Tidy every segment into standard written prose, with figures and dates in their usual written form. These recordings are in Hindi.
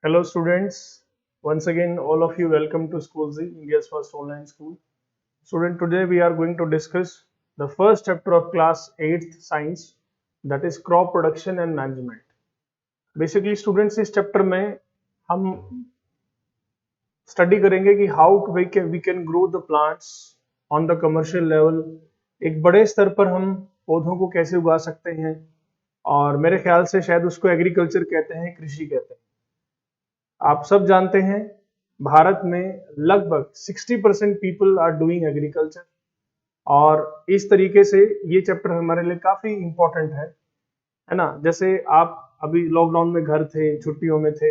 Hello students, once again all of you welcome to Schoolzy, India's first online school. Student, today we are going to discuss the first chapter of class 8th science, that is crop production and management. Basically students, इस chapter में हम स्टडी करेंगे कि how we can grow the plants on the commercial level. एक बड़े स्तर पर हम पौधों को कैसे उगा सकते हैं, और मेरे ख्याल से शायद उसको एग्रीकल्चर कहते हैं, कृषि कहते हैं। आप सब जानते हैं भारत में लगभग 60% पीपल आर डूइंग एग्रीकल्चर, और इस तरीके से ये चैप्टर हमारे लिए काफी इंपॉर्टेंट है ना। जैसे आप अभी लॉकडाउन में घर थे, छुट्टियों में थे,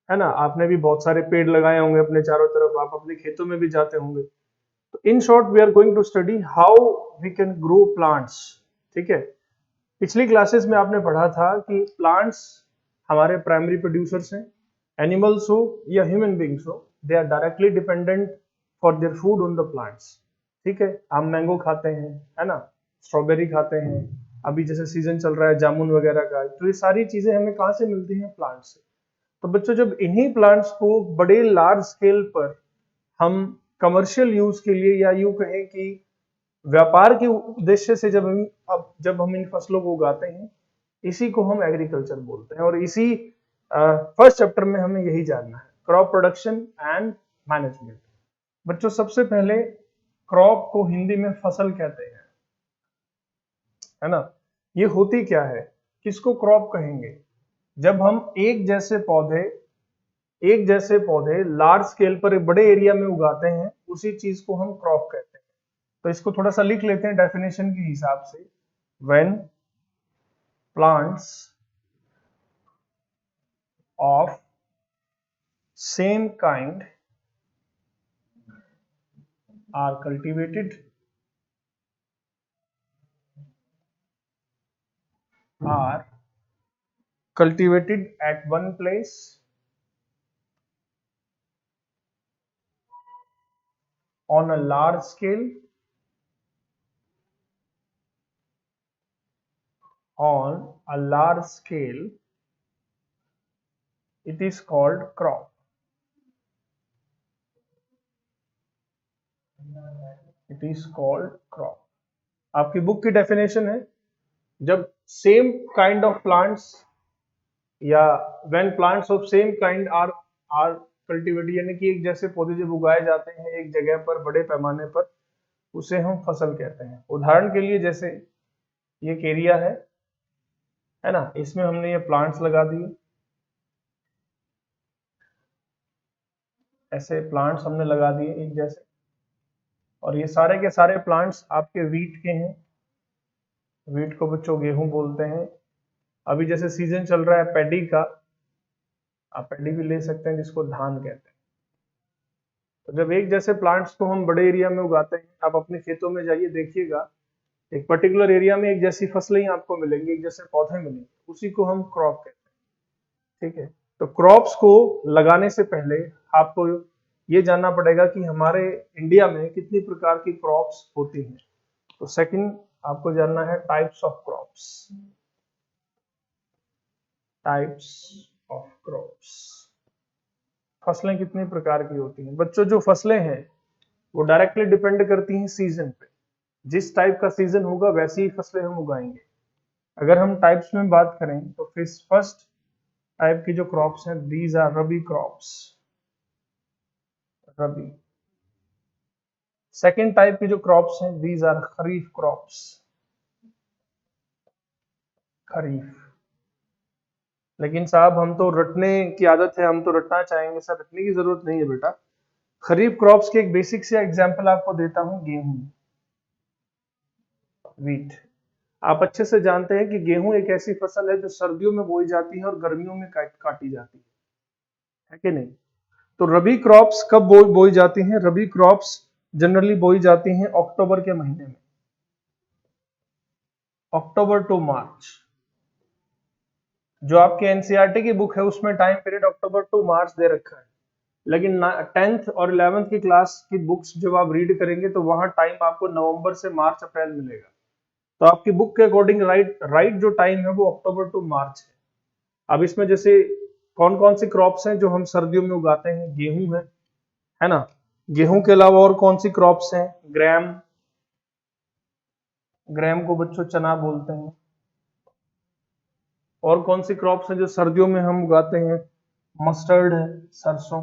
है ना, आपने भी बहुत सारे पेड़ लगाए होंगे अपने चारों तरफ, आप अपने खेतों में भी जाते होंगे। तो in short we are going to study how we can grow plants. ठीक है, पिछली क्लासेस में आपने पढ़ा था कि प्लांट्स हमारे प्राइमरी प्रोड्यूसर्स हैं। एनिमल्स हो या ह्यूमन बींग्स हो, they are directly dependent for their food on the plants. ठीक है, हम मैंगो खाते हैं, है ना, स्ट्रॉबेरी खाते हैं, अभी जैसे सीजन चल रहा है जामुन वगैरह का, तो ये सारी चीजें हमें कहाँ से मिलती हैं? प्लांट से। तो बच्चों, जब इन्हीं प्लांट्स को बड़े लार्ज स्केल पर हम कमर्शियल यूज के लिए, या यूं कहें कि व्यापार के उद्देश्य से जब हम इन फसलों को उगाते हैं, इसी को हम एग्रीकल्चर बोलते हैं। और इसी फर्स्ट चैप्टर में हमें यही जानना है, क्रॉप प्रोडक्शन एंड मैनेजमेंट। बच्चों, सबसे पहले क्रॉप को हिंदी में फसल कहते हैं, है ना। ये होती क्या है, किसको क्रॉप कहेंगे? जब हम एक जैसे पौधे लार्ज स्केल पर बड़े एरिया में उगाते हैं, उसी चीज को हम क्रॉप कहते हैं। तो इसको थोड़ा सा लिख लेते हैं डेफिनेशन के हिसाब से। When plants of same kind are cultivated at one place on a large scale it is called crop. It is called crop. आपकी बुक की डेफिनेशन है, जब सेम काइंड ऑफ प्लांट्स या when plants of same kind are cultivated, यानी कि एक जैसे पौधे जब उगाए जाते हैं एक जगह पर बड़े पैमाने पर, उसे हम फसल कहते हैं। उदाहरण के लिए, जैसे ये एक एरिया है ना, इसमें हमने ये प्लांट्स लगा दिए, ऐसे प्लांट्स हमने लगा दिए एक जैसे, और ये सारे के सारे प्लांट्स आपके वीट के हैं। वीट को बच्चों गेहूं बोलते हैं। अभी जैसे सीजन चल रहा है पैडी का, आप पैडी भी ले सकते हैं, जिसको धान कहते हैं। तो जब एक जैसे प्लांट्स को हम बड़े एरिया में उगाते हैं, आप अपने खेतों में जाइए, देखिएगा एक पर्टिकुलर एरिया में एक जैसी फसलें ही आपको मिलेंगी, एक जैसे पौधे मिलेंगे, उसी को हम क्रॉप कहते हैं। ठीक है, तो क्रॉप्स को लगाने से पहले आपको ये जानना पड़ेगा कि हमारे इंडिया में कितनी प्रकार की क्रॉप्स होती हैं। तो सेकंड आपको जानना है types of crops. Types of crops, फसलें कितनी प्रकार की होती हैं? बच्चों, जो फसलें हैं वो डायरेक्टली डिपेंड करती हैं सीजन पे। जिस टाइप का सीजन होगा वैसी ही फसलें हम उगाएंगे। अगर हम टाइप्स में बात करें तो फर्स्ट टाइप की जो क्रॉप्स हैं, these are rabi crops. Rabi. Second type की जो क्रॉप्स हैं, these are kharif crops. Kharif. लेकिन साहब, हम तो रटने की आदत है, हम तो रटना चाहेंगे। सर, रटने की जरूरत नहीं है बेटा। खरीफ क्रॉप्स के एक बेसिक से एग्जांपल आपको देता हूं, गेहूं, वीट। आप अच्छे से जानते हैं कि गेहूं एक ऐसी फसल है जो सर्दियों में बोई जाती है और गर्मियों में काटी जाती है कि नहीं? तो रबी क्रॉप्स कब बोई जाती हैं? रबी क्रॉप्स जनरली बोई जाती हैं अक्टूबर के महीने में, अक्टूबर टू मार्च। जो आपके एनसीईआरटी की बुक है उसमें टाइम पीरियड अक्टूबर टू मार्च दे रखा है, लेकिन 10th और 11th की क्लास की बुक्स जब आप रीड करेंगे तो वहां टाइम आपको नवंबर से मार्च अप्रैल मिलेगा। तो आपकी बुक के अकॉर्डिंग राइट जो टाइम है वो अक्टूबर टू मार्च है। अब इसमें जैसे कौन कौन सी क्रॉप्स हैं जो हम सर्दियों में उगाते हैं? गेहूं है ना। गेहूं के अलावा और कौन सी क्रॉप्स हैं? ग्राम, ग्राम को बच्चों चना बोलते हैं। और कौन सी क्रॉप्स हैं जो सर्दियों में हम उगाते हैं? मस्टर्ड है, सरसों,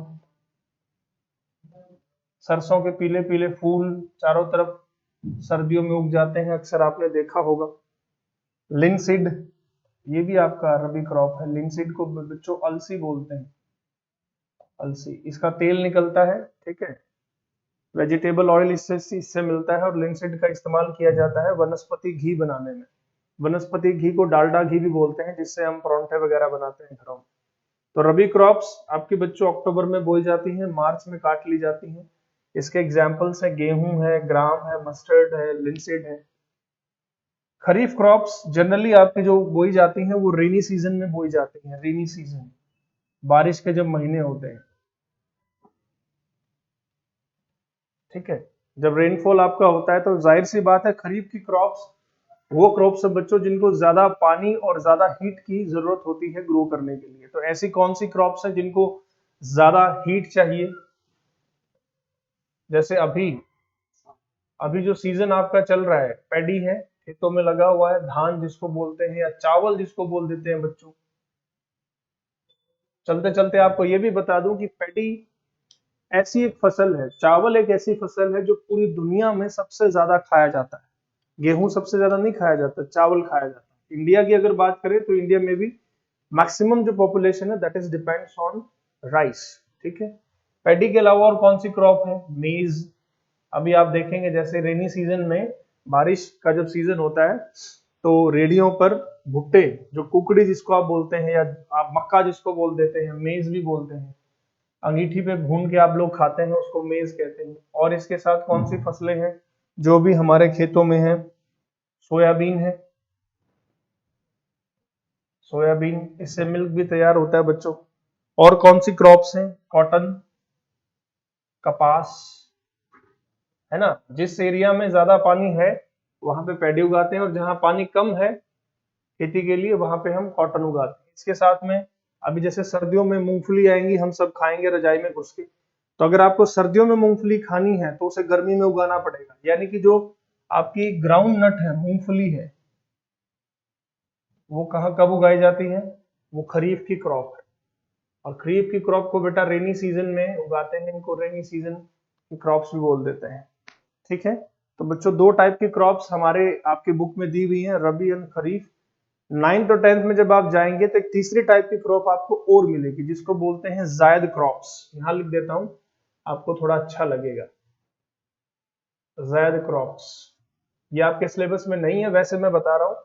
सरसों के पीले पीले फूल चारों तरफ सर्दियों में उग जाते हैं, अक्सर आपने देखा होगा। लिनसीड, ये भी आपका रबी क्रॉप है। लिनसीड को बच्चों अलसी बोलते हैं, अलसी, इसका तेल निकलता है, ठीक है। वेजिटेबल ऑयल इससे इससे मिलता है और लिनसीड का इस्तेमाल किया जाता है वनस्पति घी बनाने में। वनस्पति घी को डालडा घी भी बोलते हैं, जिससे हम परांठे वगैरह बनाते हैं घरों में। तो रबी क्रॉप्स आपके बच्चों अक्टूबर में बोई जाती हैं, मार्च में काट ली जाती हैं। इसके एग्जाम्पल्स है गेहूं है, ग्राम है, मस्टर्ड है, लिनसीड है। खरीफ क्रॉप्स जनरली आपकी जो बोई जाती हैं वो रेनी सीजन में बोई जाती हैं। रेनी सीजन, बारिश के जब महीने होते हैं, ठीक है। जब रेनफॉल आपका होता है तो जाहिर सी बात है खरीफ की क्रॉप्स वो क्रॉप्स है बच्चों जिनको ज्यादा पानी और ज्यादा हीट की जरूरत होती है ग्रो करने के लिए। तो ऐसी कौन सी क्रॉप्स है जिनको ज्यादा हीट चाहिए? जैसे अभी अभी जो सीजन आपका चल रहा है, पैडी है, खेतों में लगा हुआ है, धान जिसको बोलते हैं या चावल जिसको बोल देते हैं बच्चों। चलते चलते आपको ये भी बता दूं कि पैडी ऐसी एक फसल है, चावल एक ऐसी फसल है जो पूरी दुनिया में सबसे ज्यादा खाया जाता है। गेहूं सबसे ज्यादा नहीं खाया जाता, चावल खाया जाता है। इंडिया की अगर बात करें तो इंडिया में भी मैक्सिमम जो पॉपुलेशन है that is depends on rice, ठीक है। पैडी के अलावा और कौन सी क्रॉप है? मेज। अभी आप देखेंगे जैसे रेनी सीजन में, बारिश का जब सीजन होता है तो रेडियो पर भुट्टे, जो कुकड़ी जिसको आप बोलते हैं या आप मक्का जिसको बोल देते हैं, मेज भी बोलते हैं, अंगीठी पे भून के आप लोग खाते हैं उसको मेज कहते हैं। और इसके साथ कौन सी फसलें हैं जो भी हमारे खेतों में है? सोयाबीन है, सोयाबीन, इससे मिल्क भी तैयार होता है बच्चों। और कौन सी क्रॉप्स हैं? कॉटन, कपास, है ना। जिस एरिया में ज्यादा पानी है वहां पे पैडी उगाते हैं और जहां पानी कम है खेती के लिए वहां पे हम कॉटन उगाते हैं। इसके साथ में अभी जैसे सर्दियों में मूंगफली आएंगी, हम सब खाएंगे रजाई में घुस के। तो अगर आपको सर्दियों में मूंगफली खानी है तो उसे गर्मी में उगाना पड़ेगा। यानी कि जो आपकी ग्राउंड नट है, मूंगफली है, वो कहाँ कब उगाई जाती है? वो खरीफ की क्रॉप है। और खरीफ की क्रॉप को बेटा रेनी सीजन में उगाते हैं, इनको रेनी सीजन की क्रॉप्स भी बोल देते हैं, ठीक है। तो बच्चों दो टाइप की क्रॉप्स हमारे आपकी बुक में दी हुई हैं, रबी एंड खरीफ। 9th और 10th में जब आप जाएंगे तो एक तीसरी टाइप की क्रॉप आपको और मिलेगी जिसको बोलते हैं जायद क्रॉप्स। यहां लिख देता हूं, आपको थोड़ा अच्छा लगेगा। जायद क्रॉप्स, ये आपके सिलेबस में नहीं है, वैसे मैं बता रहा हूं।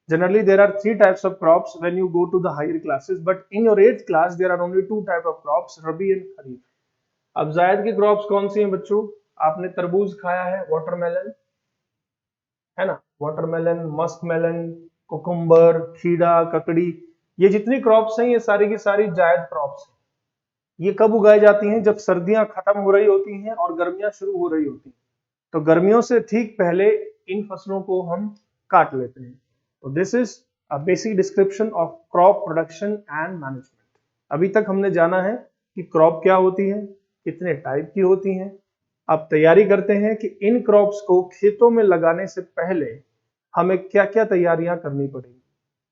Generally, there are three types of crops when you go to the higher classes, but in your 8th class, there are only two type of crops, rabi and खरीफ। अब जायद की क्रॉप्स कौन सी हैं बच्चों? आपने तरबूज खाया है, वाटरमेलन, है ना, वाटरमेलन, मस्क मेलन, कुकुम्बर, खीरा, ककड़ी, ये जितनी क्रॉप्स हैं ये सारी की सारी जायद क्रॉप्स हैं। ये कब उगाई जाती हैं? जब सर्दियां खत्म हो रही होती हैं और गर्मियां शुरू हो रही होती हैं। तो गर्मियों से ठीक पहले इन फसलों को हम काट लेते हैं। तो this is a basic description of crop production and management. अभी तक हमने जाना है कि क्रॉप क्या होती है, कितने टाइप की होती हैं। अब तैयारी करते हैं कि इन क्रॉप्स को खेतों में लगाने से पहले हमें क्या क्या तैयारियां करनी पड़ेगी।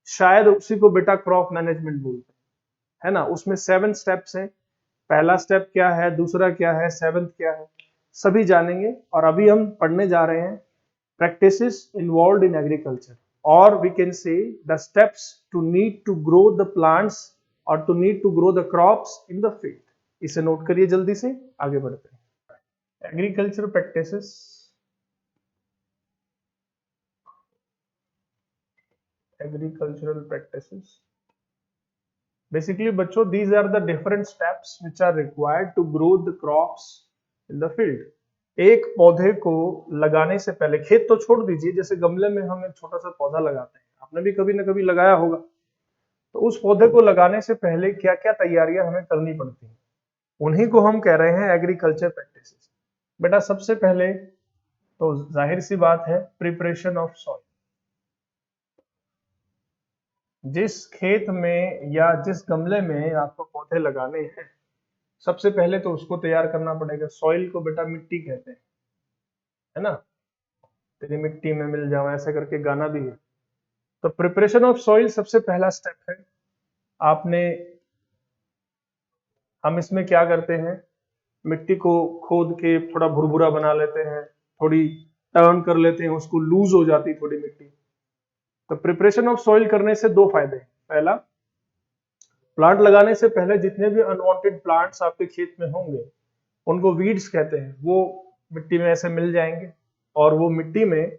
शायद उसी को बेटा क्रॉप मैनेजमेंट बोलते हैं, है ना। उसमें 7 स्टेप्स हैं। पहला स्टेप क्या है, दूसरा क्या है, 7th क्या है, सभी जानेंगे। और अभी हम पढ़ने जा रहे हैं practices involved in agriculture, or we can say the steps to need to grow the plants or to need to grow the crops in the field। इसे नोट करिए, जल्दी से आगे बढ़ते हैं। Agriculture practices, agricultural practices, basically बच्चों these are the different steps which are required to grow the crops in the field। एक पौधे को लगाने से पहले, खेत तो छोड़ दीजिए, जैसे गमले में हम एक छोटा सा पौधा लगाते हैं, आपने भी कभी ना कभी लगाया होगा, तो उस पौधे को लगाने से पहले क्या क्या तैयारियां हमें करनी पड़ती हैं, उन्हीं को हम कह रहे हैं एग्रीकल्चर प्रैक्टिसेस। बेटा सबसे पहले तो जाहिर सी बात है प्रिपरेशन ऑफ सॉइल। जिस खेत में या जिस गमले में आपको पौधे लगाने हैं, सबसे पहले तो उसको तैयार करना पड़ेगा। सॉइल को बेटा मिट्टी कहते हैं, है ना। तेरी मिट्टी में मिल जाओ, ऐसा करके गाना भी है। तो प्रिपरेशन ऑफ सॉइल सबसे पहला स्टेप है। आपने हम इसमें क्या करते हैं, मिट्टी को खोद के थोड़ा भुरभुरा बना लेते हैं, थोड़ी टर्न कर लेते हैं, उसको लूज हो जाती थोड़ी मिट्टी। तो प्रिपरेशन ऑफ सॉइल करने से दो फायदे हैं। पहला, प्लांट लगाने से पहले जितने भी अनवांटेड प्लांट्स आपके खेत में होंगे, उनको वीड्स कहते हैं, वो मिट्टी में ऐसे मिल जाएंगे और वो मिट्टी में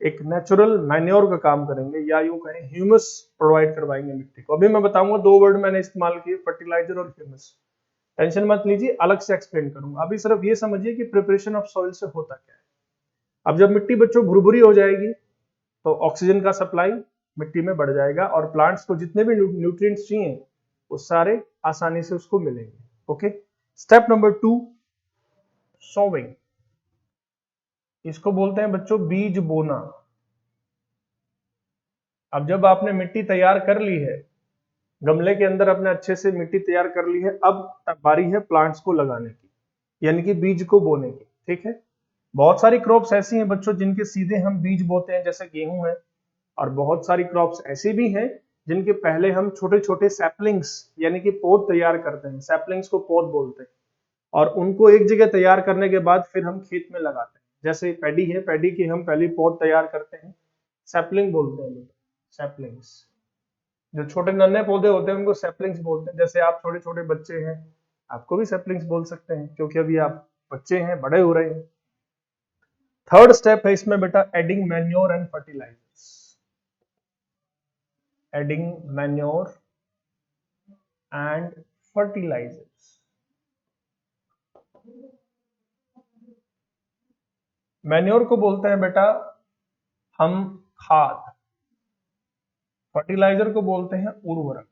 एक नेचुरल मैन्योर का काम करेंगे, या यूं कहें ह्यूमस प्रोवाइड करवाएंगे मिट्टी को। अभी मैं बताऊंगा, दो वर्ड मैंने इस्तेमाल किए, फर्टिलाइजर और ह्यूमस। टेंशन मत लीजिए, अलग से एक्सप्लेन करूंगा। अभी सिर्फ ये समझिए कि प्रिपरेशन ऑफ सॉइल से होता क्या है। अब जब मिट्टी बच्चों भुरभुरी हो जाएगी तो ऑक्सीजन का सप्लाई मिट्टी में बढ़ जाएगा और प्लांट्स को जितने भी न्यूट्रिएंट्स चाहिए वो सारे आसानी से उसको मिलेंगे। ओके। Step number 2, sowing. इसको बोलते हैं बच्चों बीज बोना। अब जब आपने मिट्टी तैयार कर ली है, गमले के अंदर अपने अच्छे से मिट्टी तैयार कर ली है, अब बारी है प्लांट्स को लगाने की, यानी कि बीज को बोने की। ठीक है। बहुत सारी क्रॉप्स ऐसी हैं बच्चों जिनके सीधे हम बीज बोते हैं, जैसे गेहूं है, और बहुत सारी क्रॉप्स ऐसी भी हैं जिनके पहले हम छोटे छोटे सैपलिंग्स यानी कि पौध तैयार करते हैं। सैपलिंग्स को पौध बोलते हैं, और उनको एक जगह तैयार करने के बाद फिर हम खेत में लगाते हैं। जैसे पैडी है, पैडी की हम पहले पौध तैयार करते हैं, सैपलिंग बोलते हैं लोग। सैपलिंग्स, जो छोटे नन्हे पौधे होते हैं उनको सैपलिंग्स बोलते हैं। जैसे आप छोटे छोटे बच्चे हैं, आपको भी सैपलिंग्स बोल सकते हैं, क्योंकि अभी आप बच्चे हैं, बड़े हो रहे हैं। थर्ड स्टेप है इसमें बेटा adding manure and fertilizers. Adding manure and fertilizers. Manure को बोलते हैं बेटा हम खाद, फर्टिलाइजर को बोलते हैं उर्वरक।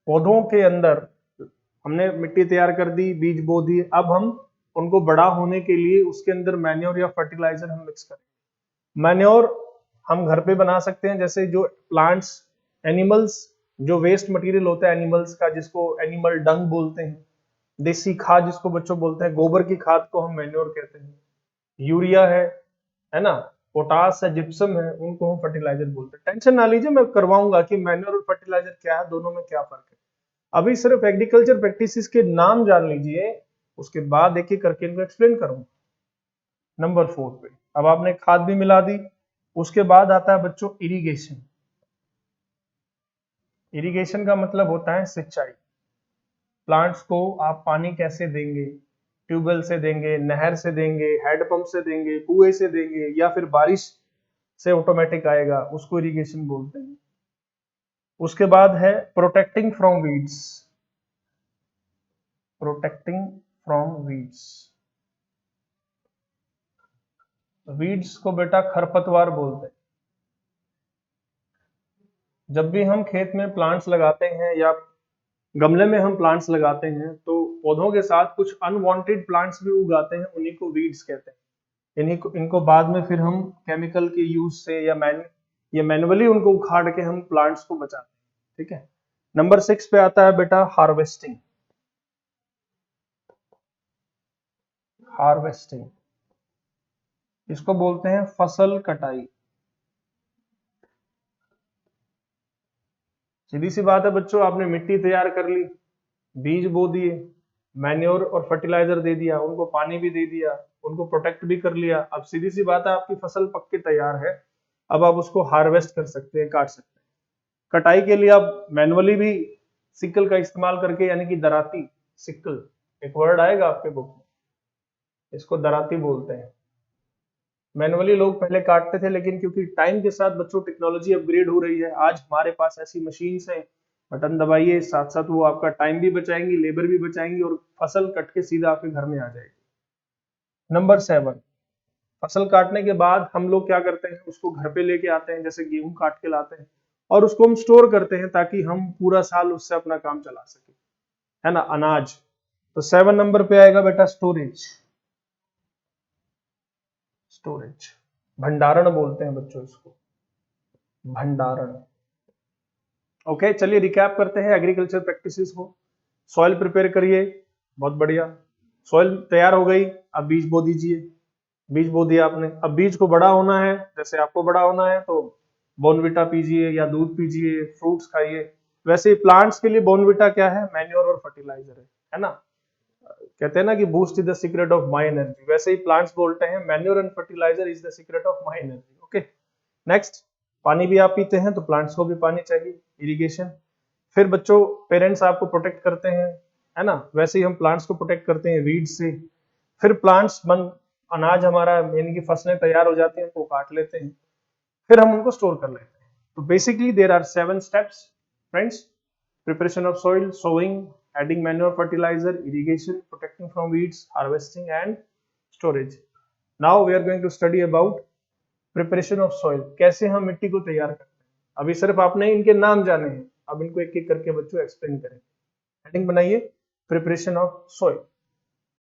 पौधों के अंदर हमने मिट्टी तैयार कर दी, बीज बो दिए, अब हम उनको बड़ा होने के लिए उसके अंदर मैन्योर या फर्टिलाइजर हम मिक्स करें। मैन्योर हम घर पे बना सकते हैं, जैसे जो प्लांट्स, एनिमल्स, जो वेस्ट मटेरियल होता है एनिमल्स का, जिसको एनिमल डंग बोलते हैं, देसी खाद जिसको बच्चों बोलते हैं, गोबर की खाद को हम मैन्योर कहते हैं। यूरिया है ना, पोटास है, जिप्सम है, उनको हम फर्टिलाइजर बोलते हैं। टेंशन ना लीजिए, मैं करवाऊंगा कि मैन्योर और फर्टिलाइजर क्या है, दोनों में क्या फर्क है। अभी सिर्फ एग्रीकल्चर प्रैक्टिसेस के नाम जान लीजिए, उसके बाद एक एक करके इनको एक्सप्लेन करूंगा। नंबर 4 पे अब आपने खाद भी मिला दी, उसके बाद आता है बच्चों इरिगेशन। इरिगेशन का मतलब होता है सिंचाई। प्लांट्स को आप पानी कैसे देंगे, ट्यूबवेल से देंगे, नहर से देंगे, हैंडपंप से देंगे, कुएं से देंगे, या फिर बारिश से ऑटोमेटिक आएगा, उसको इरिगेशन बोलते हैं। उसके बाद है protecting from weeds. Protecting from weeds. Weeds को बेटा खरपतवार बोलते हैं। जब भी हम खेत में प्लांट्स लगाते हैं या गमले में हम प्लांट्स लगाते हैं, तो पौधों के साथ कुछ अनवांटेड प्लांट्स भी उगाते हैं, उन्हीं को वीड्स कहते हैं। इनको बाद में फिर हम केमिकल के यूज से या मैन्युअली उनको उखाड़ के हम प्लांट्स को बचाते हैं। ठीक है। नंबर 6 पे आता है बेटा हार्वेस्टिंग। हार्वेस्टिंग, इसको बोलते हैं फसल कटाई। सीधी सी बात है बच्चों, आपने मिट्टी तैयार कर ली, बीज बो दिए, मैन्योर और फर्टिलाइजर दे दिया, उनको पानी भी दे दिया, उनको प्रोटेक्ट भी कर लिया। अब सीधी सी बात है, आपकी फसल पक के तैयार है, अब आप उसको हार्वेस्ट कर सकते हैं, काट सकते हैं। कटाई के लिए आप मैनुअली भी सिकल का इस्तेमाल करके, यानी कि दराती, सिकल एक वर्ड आएगा आपके बुक में, इसको दराती बोलते हैं। मैनुअली लोग पहले काटते थे, लेकिन क्योंकि टाइम के साथ बच्चों टेक्नोलॉजी अपग्रेड हो रही है, आज हमारे पास ऐसी मशीन्स हैं, बटन दबाइए, साथ साथ वो आपका टाइम भी बचाएंगी, लेबर भी बचाएंगी, और फसल कट के सीधा आपके घर में आ जाएगी। नंबर 7, फसल काटने के बाद हम लोग क्या करते हैं, उसको घर पे लेके आते हैं, जैसे गेहूं काट के लाते हैं, और उसको हम स्टोर करते हैं ताकि हम पूरा साल उससे अपना काम चला सके, है ना, अनाज। तो 7 नंबर पे आएगा बेटा स्टोरेज। स्टोरेज, भंडारण बोलते हैं बच्चों इसको। भंडारण। ओके, चलिए रिकैप करते हैं एग्रीकल्चर प्रैक्टिसेस को। सॉइल प्रिपेयर करिए, बहुत बढ़िया। सॉइल तैयार हो गई, अब बीज बो दीजिए। बीज बो दिया आपने, अब बीज को बड़ा होना है, जैसे आपको बड़ा होना है तो बोर्नविटा पीजिए या दूध पीजिए, फ्रूट्स खाइए। वैसे ही प्लांट्स के लिए बोर्नविटा क्या है, मैन्योर और फर्टिलाइजर है ना। कहते हैं ना कि boost is the secret of my energy, वैसे ही प्लांट्स बोलते हैं manure and fertilizer is the secret of my energy. Okay, next, पानी भी आप पीते हैं तो प्लांट्स को भी पानी चाहिए, इरिगेशन। फिर बच्चों, पेरेंट्स आपको प्रोटेक्ट करते हैं, है ना, वैसे ही हम प्लांट्स को प्रोटेक्ट करते हैं वीड से। फिर प्लांट्स अनाज हमारा यानी कि फसलें तैयार हो जाती हैं तो काट लेते हैं, फिर हम उनको स्टोर कर लेते हैं। तो basically there are 7 steps friends: preparation of soil, sowing, adding manure, fertilizer, irrigation, protecting from weeds, harvesting and storage. Now we are going to study about preparation of soil, कैसे हम मिट्टी को तैयार करते हैं। अभी सिर्फ आपने इनके नाम जाने हैं, अब इनको एक एक करके बच्चों एक्सप्लेन करें। हेडिंग बनाइए, प्रिपरेशन ऑफ सोइल।